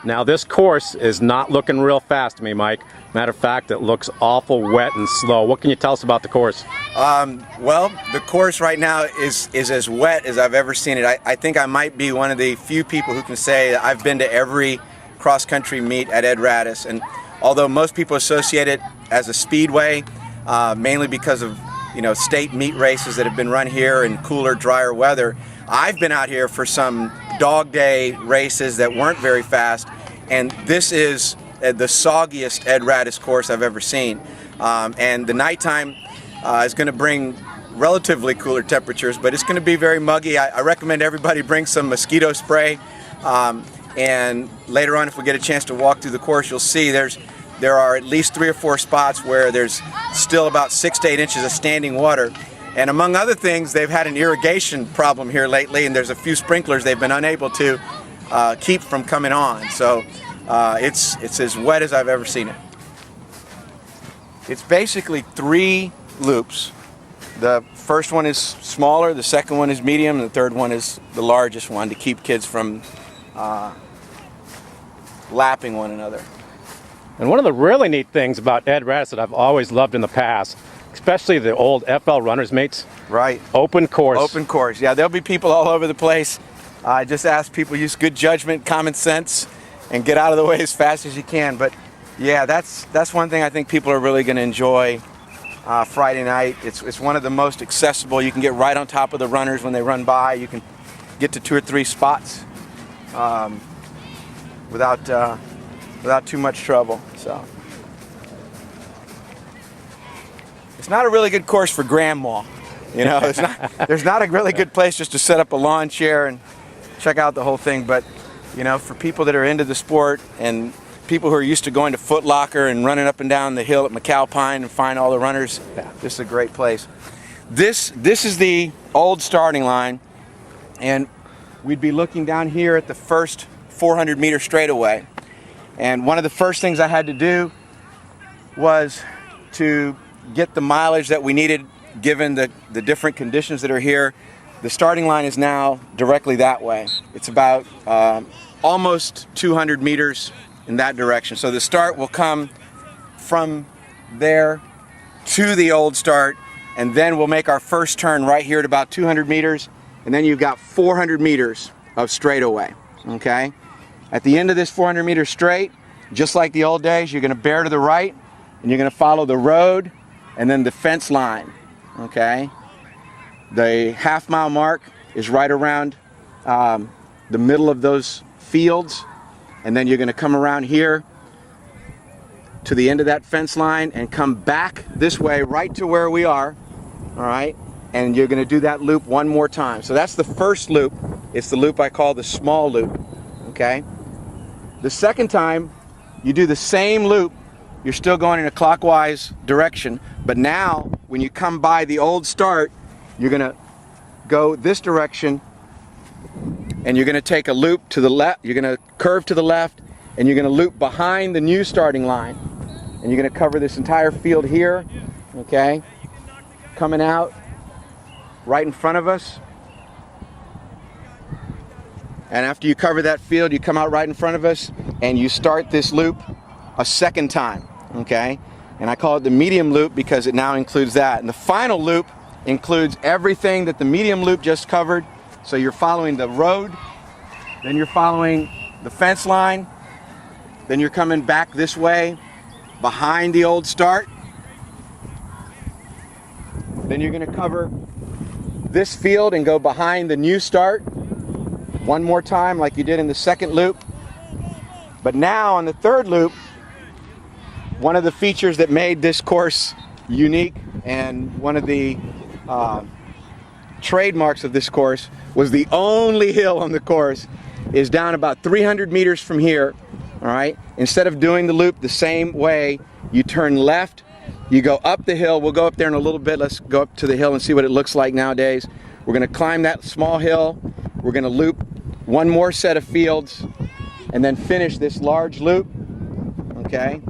Now this course is not looking real fast to me, Mike. Matter of fact, it looks awful wet and slow. What can you tell us about the course? Well, the course right now is as wet as I've ever seen it. I think I might be one of the few people who can say that I've been to every cross-country meet at Ed Radis, and although most people associate it as a speedway, mainly because of state meet races that have been run here in cooler, drier weather, I've been out here for some dog day races that weren't very fast, and this is the soggiest Ed Radis course I've ever seen. And the nighttime is going to bring relatively cooler temperatures, but it's going to be very muggy. I recommend everybody bring some mosquito spray. And later on, if we get a chance to walk through the course, you'll see there are at least 3 or 4 spots where there's still about 6 to 8 inches of standing water. And among other things, they've had an irrigation problem here lately, and there's a few sprinklers they've been unable to keep from coming on. So it's as wet as I've ever seen it. It's basically 3 loops. The first one is smaller, the second one is medium, and the third one is the largest one to keep kids from lapping one another. And one of the really neat things about Ed Radis that I've always loved in the past, especially the old FL runners mates. Right. Open course. Open course. Yeah, there'll be people all over the place. I just ask people use good judgment, common sense, and get out of the way as fast as you can. But yeah, that's one thing I think people are really going to enjoy Friday night. It's one of the most accessible. You can get right on top of the runners when they run by. You can get to 2 or 3 spots without too much trouble. So it's not a really good course for grandma. There's not a really good place just to set up a lawn chair and check out the whole thing. But for people that are into the sport and people who are used to going to Foot Locker and running up and down the hill at McAlpine and find all the runners, this is a great place. This is the old starting line, and we'd be looking down here at the first 400-meter straightaway. And one of the first things I had to do was to get the mileage that we needed given the different conditions that are here. The starting line is now directly that way. It's about almost 200 meters in that direction. So the start will come from there to the old start, and then we'll make our first turn right here at about 200 meters, and then you've got 400 meters of straightaway, okay? At the end of this 400 meter straight, just like the old days, you're going to bear to the right, and you're going to follow the road and then the fence line, okay? The half-mile mark is right around the middle of those fields, and then you're going to come around here to the end of that fence line and come back this way right to where we are, all right? And you're going to do that loop one more time. So that's the first loop. It's the loop I call the small loop, okay? The second time, you do the same loop. You're still going in a clockwise direction, but now when you come by the old start, you're going to go this direction, and you're going to take a loop to the left. You're going to curve to the left, and you're going to loop behind the new starting line, and you're going to cover this entire field here, okay? Coming out right in front of us. And after you cover that field, you come out right in front of us, and you start this loop a second time, okay? And I call it the medium loop because it now includes that. And the final loop includes everything that the medium loop just covered. So you're following the road, then you're following the fence line, then you're coming back this way behind the old start. Then you're going to cover this field and go behind the new start one more time like you did in the second loop. But now on the third loop, one of the features that made this course unique and one of the trademarks of this course was the only hill on the course is down about 300 meters from here, all right? Instead of doing the loop the same way, you turn left, you go up the hill. We'll go up there in a little bit. Let's go up to the hill and see what it looks like nowadays. We're going to climb that small hill. We're going to loop one more set of fields and then finish this large loop, okay?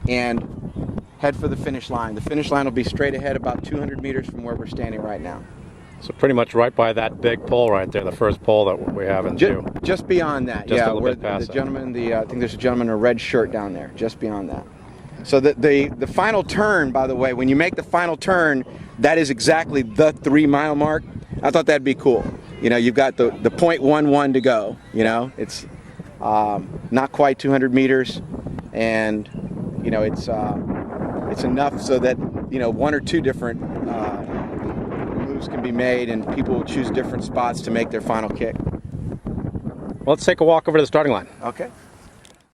And head for the finish line. The finish line will be straight ahead about 200 meters from where we're standing right now. So pretty much right by that big pole right there, the first pole that we have in view. Just beyond that, Just a yeah. little Where bit past the it. gentleman, I think there's a gentleman in a red shirt down there, just beyond that. So the final turn, by the way, when you make the final turn, that is exactly the 3 mile mark. I thought that'd be cool. You know, you've got the .11 to go. You know, it's not quite 200 meters, and you know it's enough so that you know 1 or 2 different moves can be made, and people will choose different spots to make their final kick. Well, let's take a walk over to the starting line. Okay.